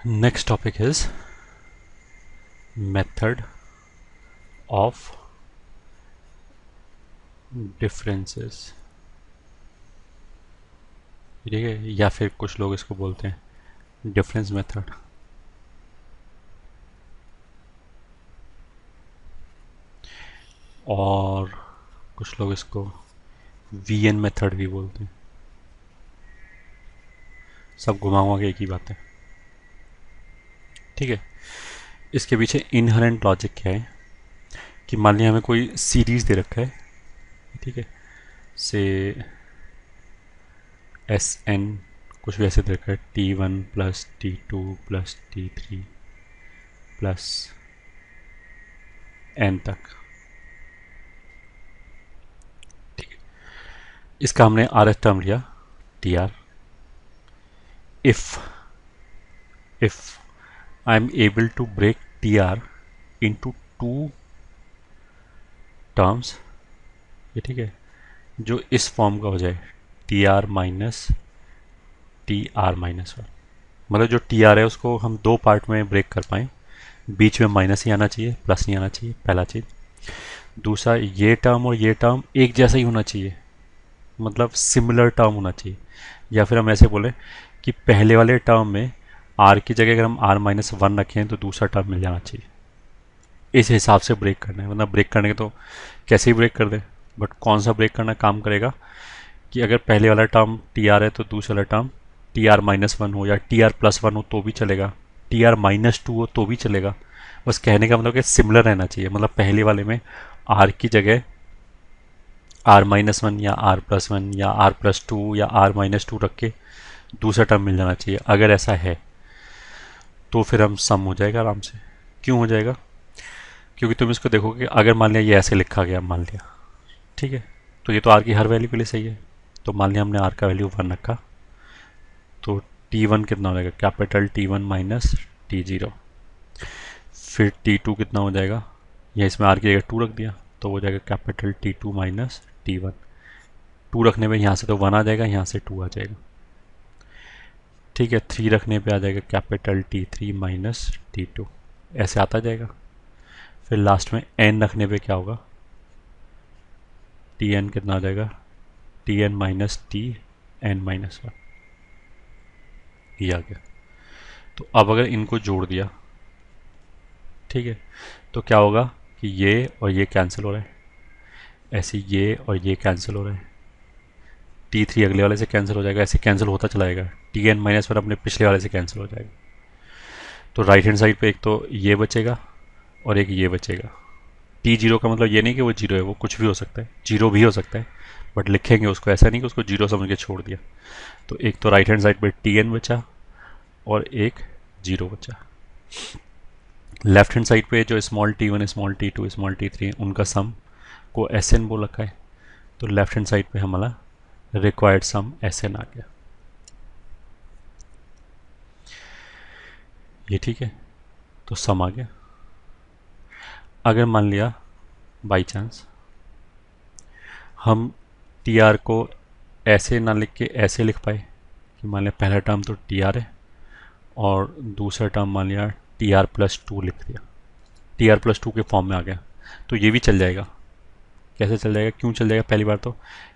Next topic is method of differences. ठीक है, या फिर कुछ लोग इसको बोलते हैं डिफरेंस मेथड. और कुछ लोग इसको वीएन मेथड भी बोलते हैं. सब घुमा हुआ के एक ही बात है. ठीक है, इसके पीछे इनहेरेंट लॉजिक क्या है कि मान लिया हमें कोई सीरीज दे रखा है. ठीक है, से एस एन कुछ भी ऐसे दे रखा है, T1 plus T2 plus T3 plus N तक. ठीक है, इसका हमने आर एस टर्म लिया T R. if I am able to break TR into two terms, ये ठीक है, जो इस फॉर्म का हो जाए TR माइनस TR-1. मतलब जो TR है उसको हम दो पार्ट में ब्रेक कर पाएँ, बीच में माइनस ही आना चाहिए, प्लस नहीं आना चाहिए, पहला चीज़. दूसरा, ये टर्म और ये टर्म एक जैसा ही होना चाहिए, मतलब सिमिलर टर्म होना चाहिए. या फिर हम ऐसे बोले कि पहले वाले टर्म में आर की जगह अगर हम R-1 रखें तो दूसरा टर्म मिल जाना चाहिए. इस हिसाब से ब्रेक करना है. मतलब ब्रेक करने के तो कैसे ही ब्रेक कर दे, बट कौन सा ब्रेक करना काम करेगा कि अगर पहले वाला टर्म TR है तो दूसरा वाला टर्म TR-1 हो या TR+1 हो तो भी चलेगा, TR-2 हो तो भी चलेगा. बस कहने का मतलब कि सिमिलर रहना चाहिए. मतलब पहले वाले में R की जगह R-1 या R+1 या R+2 या R-2 रख के दूसरा टर्म मिल जाना चाहिए. अगर ऐसा है तो फिर हम सम हो जाएगा आराम से. क्यों हो जाएगा? क्योंकि तुम इसको देखोगे, अगर मान लिया ये ऐसे लिखा गया, मान लिया, ठीक है, तो ये तो आर की हर वैल्यू के लिए सही है. तो मान लिया हमने आर का वैल्यू 1 रखा, तो T1 कितना हो जाएगा, कैपिटल T1 माइनस T0. फिर T2 कितना हो जाएगा, या इसमें आर की जगह 2 रख दिया तो हो जाएगा कैपिटल T2 माइनस T1. 2 रखने में यहाँ से तो 1 आ जाएगा, यहाँ से 2 आ जाएगा. ठीक है, 3 रखने पे आ जाएगा कैपिटल T3 माइनस T2, ऐसे आता जाएगा. फिर लास्ट में n रखने पे क्या होगा, Tn कितना आ जाएगा, Tn माइनस Tn-1, ये आ गया. तो अब अगर इनको जोड़ दिया, ठीक है, तो क्या होगा कि ये और ये कैंसिल हो रहा है, ऐसे ये और ये कैंसिल हो रहा है, T3 अगले वाले से कैंसिल हो जाएगा, ऐसे कैंसिल होता चला जाएगा. Tn-1 अपने पिछले वाले से कैंसिल हो जाएगा. तो राइट हैंड साइड पे एक तो ये बचेगा और एक ये बचेगा. T0 का मतलब ये नहीं कि वो जीरो है, वो कुछ भी हो सकता है, जीरो भी हो सकता है, बट लिखेंगे उसको ऐसा नहीं कि उसको जीरो समझ के छोड़ दिया. तो एक तो राइट हैंड साइड पे Tn बचा और एक जीरो बचा. लेफ्ट हैंड साइड पे जो small T1 small T2 small T3 उनका सम को Sn बोल रखा है, तो लेफ्ट हैंड साइड पे हमारा रिक्वायर्ड सम Sn आ गया. ये ठीक है, तो सम आ गया. अगर मान लिया बाई चांस हम TR को ऐसे ना लिख के ऐसे लिख पाए कि मान लिया पहला टर्म तो TR है और दूसरा टर्म मान लिया TR+2 लिख दिया, TR+2 के फॉर्म में आ गया, तो ये भी चल जाएगा. कैसे चल जाएगा, क्यों चल जाएगा? पहली बार तो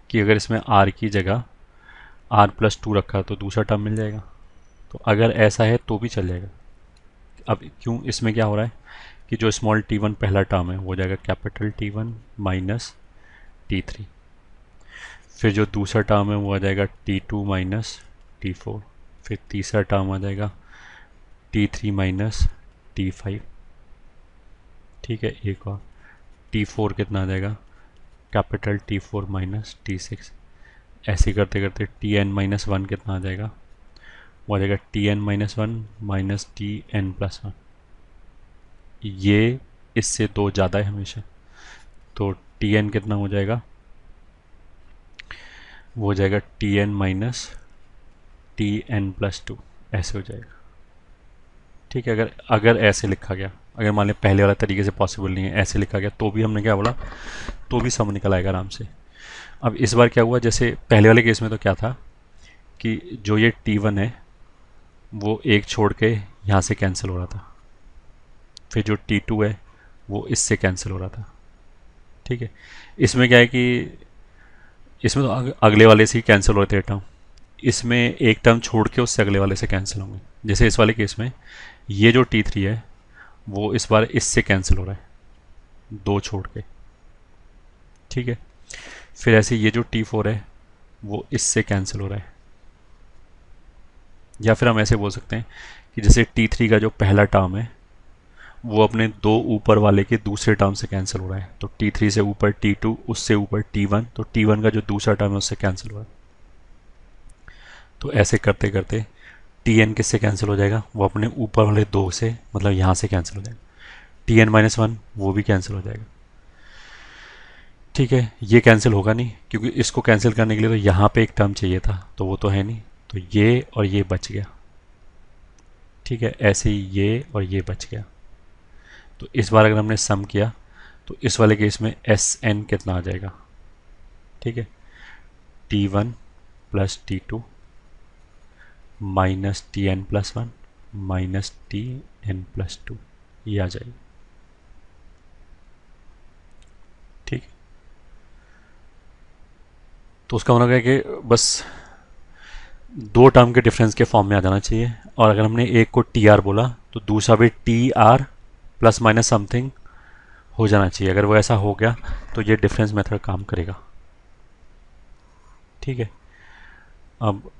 कि अगर इसमें R की जगह R+2 रखा तो दूसरा टर्म मिल जाएगा. तो अगर ऐसा है तो भी चल जाएगा. अब क्यों, इसमें क्या हो रहा है कि जो स्मॉल T1 पहला टर्म है वो हो जाएगा कैपिटल T1 माइनस T3. फिर जो दूसरा टर्म है वो आ जाएगा T2 माइनस T4. फिर तीसरा टर्म आ जाएगा T3 माइनस T5. ठीक है, एक और T4 कितना आ जाएगा, कैपिटल T4 माइनस T6. ऐसे करते करते Tn-1 कितना आ जाएगा, वो आ जाएगा Tn-1 माइनस Tn+1. ये इससे दो ज़्यादा है हमेशा, तो Tn कितना हो जाएगा, वो हो जाएगा Tn माइनस Tn+2, ऐसे हो जाएगा. ठीक है, अगर ऐसे लिखा गया, अगर मान लें पहले वाला तरीके से पॉसिबल नहीं है, ऐसे लिखा गया, तो भी हमने क्या बोला, तो भी सम निकल आएगा आराम से. अब इस बार क्या हुआ, जैसे पहले वाले केस में तो क्या था कि जो ये T1 है वो एक छोड़ के यहाँ से कैंसिल हो रहा था, फिर जो T2 है वो इससे कैंसिल हो रहा था। ठीक है, इसमें क्या है कि इसमें तो अगले वाले से ही कैंसिल हो रहे थे टर्म, इसमें एक टर्म छोड़ के उससे अगले वाले से कैंसिल होंगे। जैसे इस वाले केस में ये जो T3 है वो इस बार इससे कैंसिल हो रहा है, दो छोड़ के। ठीक है, फिर ऐसे ये जो T4 है वो इससे कैंसिल हो रहा है। या फिर हम ऐसे बोल सकते हैं कि जैसे T3 का जो पहला टर्म है वो अपने दो ऊपर वाले के दूसरे टर्म से कैंसिल हो रहा है, तो T3 से ऊपर T2, उससे ऊपर T1, तो T1 का जो दूसरा टर्म है उससे कैंसिल हो रहा है। तो ऐसे करते करते Tn किससे कैंसिल हो जाएगा, वो अपने ऊपर वाले दो से, मतलब यहाँ से कैंसिल हो जाएगा। Tn-1 वो भी कैंसिल हो जाएगा। ठीक है, ये कैंसिल होगा नहीं क्योंकि इसको कैंसिल करने के लिए तो यहाँ पे एक टर्म चाहिए था, तो वो तो है नहीं, तो ये और ये बच गया। ठीक है, ऐसे ही ये और ये बच गया। तो इस बार अगर हमने सम किया तो इस वाले केस में Sn कितना आ जाएगा। ठीक है, T1 plus T2 minus Tn+1 minus Tn+2, ये आ जाएगी। ठीक है, तो उसका मतलब है कि बस दो टर्म के डिफरेंस के फॉर्म में आ जाना चाहिए, और अगर हमने एक को Tr बोला तो दूसरा भी Tr प्लस माइनस समथिंग हो जाना चाहिए। अगर वो ऐसा हो गया तो ये डिफरेंस मेथड काम करेगा। ठीक है, अब